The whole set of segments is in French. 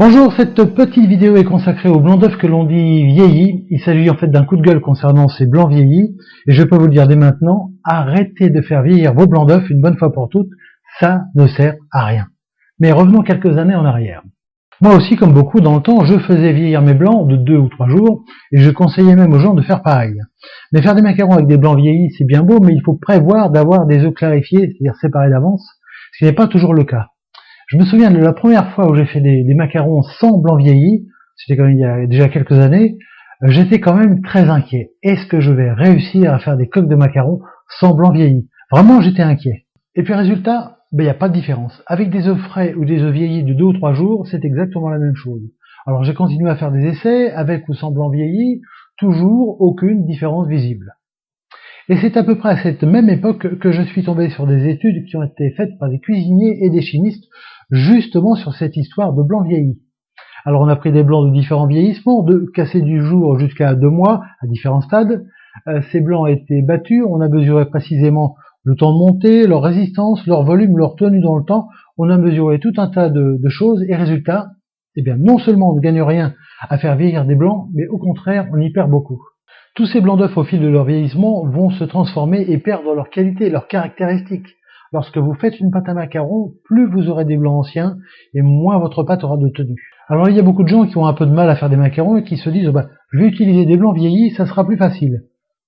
Bonjour, cette petite vidéo est consacrée aux blancs d'œufs que l'on dit vieillis. Il s'agit en fait d'un coup de gueule concernant ces blancs vieillis. Et je peux vous le dire dès maintenant, arrêtez de faire vieillir vos blancs d'œufs une bonne fois pour toutes. Ça ne sert à rien. Mais revenons quelques années en arrière. Moi aussi, comme beaucoup dans le temps, je faisais vieillir mes blancs de 2 ou 3 jours. Et je conseillais même aux gens de faire pareil. Mais faire des macarons avec des blancs vieillis, c'est bien beau, mais il faut prévoir d'avoir des œufs clarifiés, c'est-à-dire séparés d'avance, ce qui n'est pas toujours le cas. Je me souviens de la première fois où j'ai fait des macarons sans blanc vieilli, c'était quand même il y a déjà quelques années, j'étais quand même très inquiet. Est-ce que je vais réussir à faire des coques de macarons sans blanc vieilli? Vraiment, j'étais inquiet. Et puis résultat, il n'y a pas de différence. Avec des œufs frais ou des œufs vieillis de 2 ou 3 jours, c'est exactement la même chose. Alors j'ai continué à faire des essais, avec ou sans blanc vieilli, toujours aucune différence visible. Et c'est à peu près à cette même époque que je suis tombé sur des études qui ont été faites par des cuisiniers et des chimistes, justement sur cette histoire de blanc vieilli. Alors on a pris des blancs de différents vieillissements, de cassés du jour jusqu'à 2 mois, à différents stades. Ces blancs ont été battus, on a mesuré précisément le temps de montée, leur résistance, leur volume, leur tenue dans le temps. On a mesuré tout un tas de choses, et résultat, eh bien, non seulement on ne gagne rien à faire vieillir des blancs, mais au contraire, on y perd beaucoup. Tous ces blancs d'œufs au fil de leur vieillissement vont se transformer et perdre leur qualité, leurs caractéristiques. Lorsque vous faites une pâte à macarons, plus vous aurez des blancs anciens et moins votre pâte aura de tenue. Alors il y a beaucoup de gens qui ont un peu de mal à faire des macarons et qui se disent je vais utiliser des blancs vieillis, ça sera plus facile.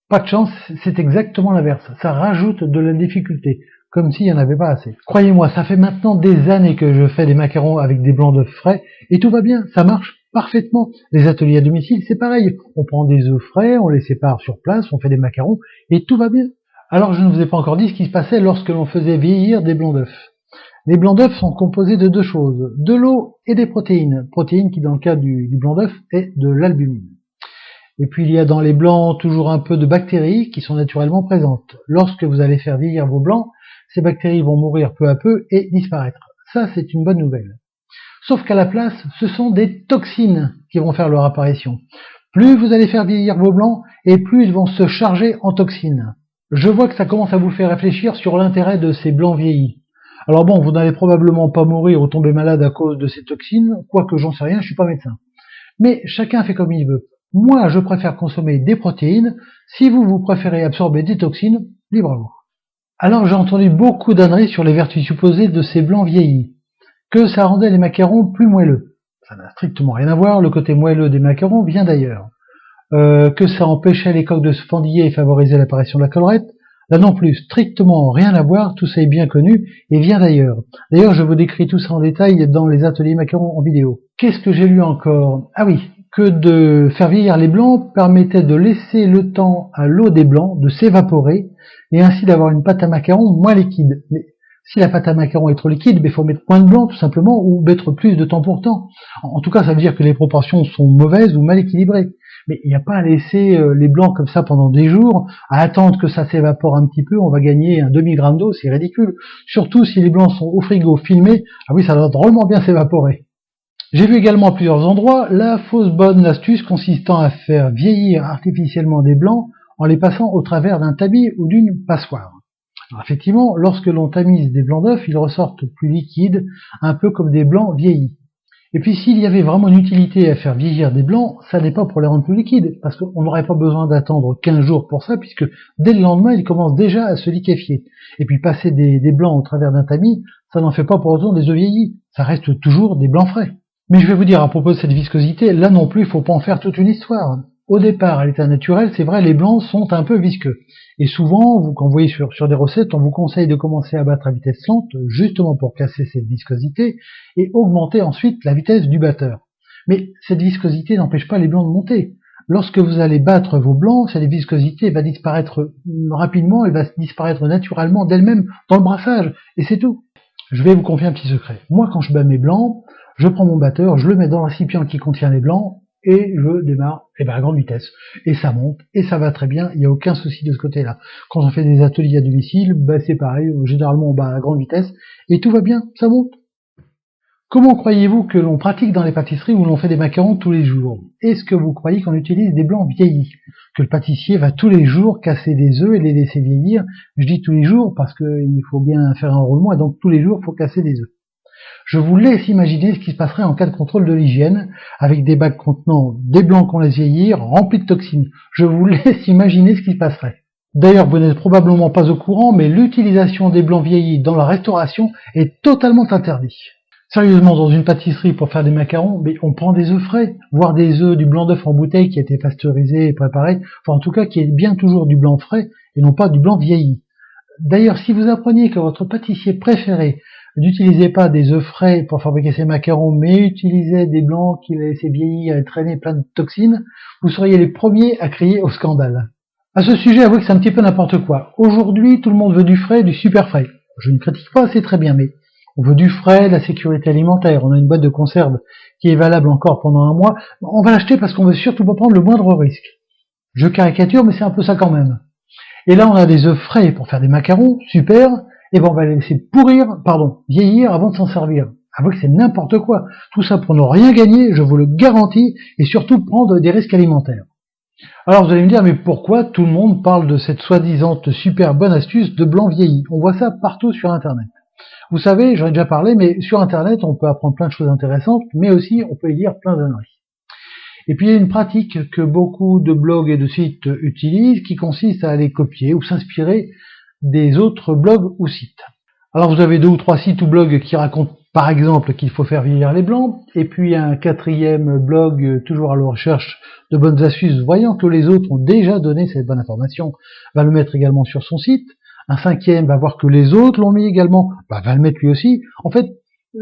Pas de chance, c'est exactement l'inverse. Ça rajoute de la difficulté, comme s'il n'y en avait pas assez. Croyez-moi, ça fait maintenant des années que je fais des macarons avec des blancs d'œufs frais et tout va bien, ça marche parfaitement. Les ateliers à domicile, c'est pareil. On prend des œufs frais, on les sépare sur place, on fait des macarons et tout va bien. Alors je ne vous ai pas encore dit ce qui se passait lorsque l'on faisait vieillir des blancs d'œufs. Les blancs d'œufs sont composés de deux choses, de l'eau et des protéines. Protéines qui dans le cas du blanc d'œuf est de l'albumine. Et puis il y a dans les blancs toujours un peu de bactéries qui sont naturellement présentes. Lorsque vous allez faire vieillir vos blancs, ces bactéries vont mourir peu à peu et disparaître. Ça c'est une bonne nouvelle. Sauf qu'à la place, ce sont des toxines qui vont faire leur apparition. Plus vous allez faire vieillir vos blancs, et plus ils vont se charger en toxines. Je vois que ça commence à vous faire réfléchir sur l'intérêt de ces blancs vieillis. Alors bon, vous n'allez probablement pas mourir ou tomber malade à cause de ces toxines, quoique j'en sais rien, je suis pas médecin. Mais chacun fait comme il veut. Moi, je préfère consommer des protéines. Si vous préférez absorber des toxines, libre à vous. Alors j'ai entendu beaucoup d'âneries sur les vertus supposées de ces blancs vieillis. Que ça rendait les macarons plus moelleux. Ça n'a strictement rien à voir, le côté moelleux des macarons vient d'ailleurs. Que ça empêchait les coques de se fendiller et favorisait l'apparition de la collerette, là non plus, strictement rien à voir, tout ça est bien connu et vient d'ailleurs. D'ailleurs, je vous décris tout ça en détail dans les ateliers macarons en vidéo. Qu'est-ce que j'ai lu encore? Ah oui, que de faire vieillir les blancs permettait de laisser le temps à l'eau des blancs de s'évaporer et ainsi d'avoir une pâte à macarons moins liquide. Mais si la pâte à macarons est trop liquide, il faut mettre moins de blanc tout simplement ou mettre plus de temps pour temps. En tout cas, ça veut dire que les proportions sont mauvaises ou mal équilibrées. Mais il n'y a pas à laisser les blancs comme ça pendant des jours, à attendre que ça s'évapore un petit peu, on va gagner un demi-gramme d'eau, c'est ridicule. Surtout si les blancs sont au frigo filmés, ah oui, ça doit drôlement bien s'évaporer. J'ai vu également à plusieurs endroits la fausse bonne astuce consistant à faire vieillir artificiellement des blancs en les passant au travers d'un tamis ou d'une passoire. Alors effectivement, lorsque l'on tamise des blancs d'œufs, ils ressortent plus liquides, un peu comme des blancs vieillis. Et puis s'il y avait vraiment une utilité à faire vieillir des blancs, ça n'est pas pour les rendre plus liquides, parce qu'on n'aurait pas besoin d'attendre 15 jours pour ça, puisque dès le lendemain, ils commencent déjà à se liquéfier. Et puis passer des blancs au travers d'un tamis, ça n'en fait pas pour autant des œufs vieillis, ça reste toujours des blancs frais. Mais je vais vous dire à propos de cette viscosité, là non plus, il ne faut pas en faire toute une histoire. Au départ, à l'état naturel, c'est vrai, les blancs sont un peu visqueux. Et souvent, quand vous voyez sur des recettes, on vous conseille de commencer à battre à vitesse lente, justement pour casser cette viscosité, et augmenter ensuite la vitesse du batteur. Mais cette viscosité n'empêche pas les blancs de monter. Lorsque vous allez battre vos blancs, cette viscosité va disparaître rapidement, elle va disparaître naturellement d'elle-même dans le brassage, et c'est tout. Je vais vous confier un petit secret. Moi, quand je bats mes blancs, je prends mon batteur, je le mets dans le récipient qui contient les blancs, et je démarre à grande vitesse. Et ça monte, et ça va très bien, il n'y a aucun souci de ce côté-là. Quand on fait des ateliers à domicile, c'est pareil, généralement on bat à grande vitesse, et tout va bien, ça monte. Comment croyez-vous que l'on pratique dans les pâtisseries où l'on fait des macarons tous les jours? Est-ce que vous croyez qu'on utilise des blancs vieillis? Que le pâtissier va tous les jours casser des œufs et les laisser vieillir? Je dis tous les jours parce qu'il faut bien faire un roulement, et donc tous les jours il faut casser des œufs. Je vous laisse imaginer ce qui se passerait en cas de contrôle de l'hygiène, avec des bacs contenant des blancs qu'on laisse vieillir, remplis de toxines. Je vous laisse imaginer ce qui se passerait. D'ailleurs, vous n'êtes probablement pas au courant, mais l'utilisation des blancs vieillis dans la restauration est totalement interdite. Sérieusement, dans une pâtisserie pour faire des macarons, mais on prend des œufs frais, voire des œufs, du blanc d'œuf en bouteille qui a été pasteurisé et préparé, enfin en tout cas qui est bien toujours du blanc frais et non pas du blanc vieilli. D'ailleurs, si vous appreniez que votre pâtissier préféré n'utilisait pas des œufs frais pour fabriquer ses macarons, mais utilisait des blancs qu'il a laissé vieillir et traîner plein de toxines, vous seriez les premiers à crier au scandale. À ce sujet, avouez que c'est un petit peu n'importe quoi. Aujourd'hui, tout le monde veut du frais, du super frais. Je ne critique pas, c'est très bien, mais on veut du frais, de la sécurité alimentaire. On a une boîte de conserve qui est valable encore pendant un mois. On va l'acheter parce qu'on veut surtout pas prendre le moindre risque. Je caricature, mais c'est un peu ça quand même. Et là, on a des œufs frais pour faire des macarons, super. Et ben, on va les laisser vieillir avant de s'en servir. Avouez que c'est n'importe quoi. Tout ça pour ne rien gagner, je vous le garantis, et surtout prendre des risques alimentaires. Alors vous allez me dire, mais pourquoi tout le monde parle de cette soi-disant super bonne astuce de blanc vieilli? On voit ça partout sur Internet. Vous savez, j'en ai déjà parlé, mais sur Internet, on peut apprendre plein de choses intéressantes, mais aussi on peut y lire plein d'âneries. Et puis il y a une pratique que beaucoup de blogs et de sites utilisent, qui consiste à aller copier ou s'inspirer des autres blogs ou sites. Alors vous avez 2 ou 3 sites ou blogs qui racontent par exemple qu'il faut faire vieillir les blancs, et puis un 4e blog toujours à la recherche de bonnes astuces, voyant que les autres ont déjà donné cette bonne information, va le mettre également sur son site. Un 5e va voir que les autres l'ont mis également, va le mettre lui aussi. En fait,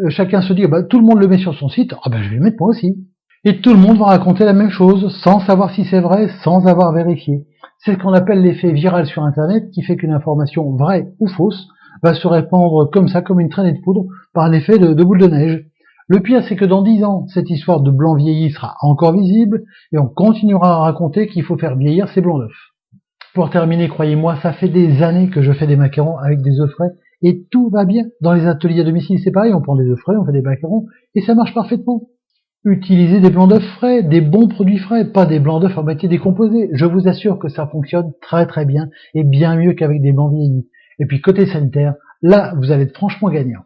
chacun se dit, tout le monde le met sur son site, je vais le mettre moi aussi. Et tout le monde va raconter la même chose, sans savoir si c'est vrai, sans avoir vérifié. C'est ce qu'on appelle l'effet viral sur Internet, qui fait qu'une information vraie ou fausse va se répandre comme ça, comme une traînée de poudre, par un effet de boule de neige. Le pire, c'est que dans 10 ans, cette histoire de blanc vieilli sera encore visible, et on continuera à raconter qu'il faut faire vieillir ces blancs d'œufs. Pour terminer, croyez-moi, ça fait des années que je fais des macarons avec des œufs frais, et tout va bien. Dans les ateliers à domicile, c'est pareil, on prend des œufs frais, on fait des macarons, et ça marche parfaitement. Utilisez des blancs d'œufs frais, des bons produits frais, pas des blancs d'œufs à moitié décomposés. Je vous assure que ça fonctionne très très bien, et bien mieux qu'avec des blancs vieillis. Et puis côté sanitaire, là, vous allez être franchement gagnant.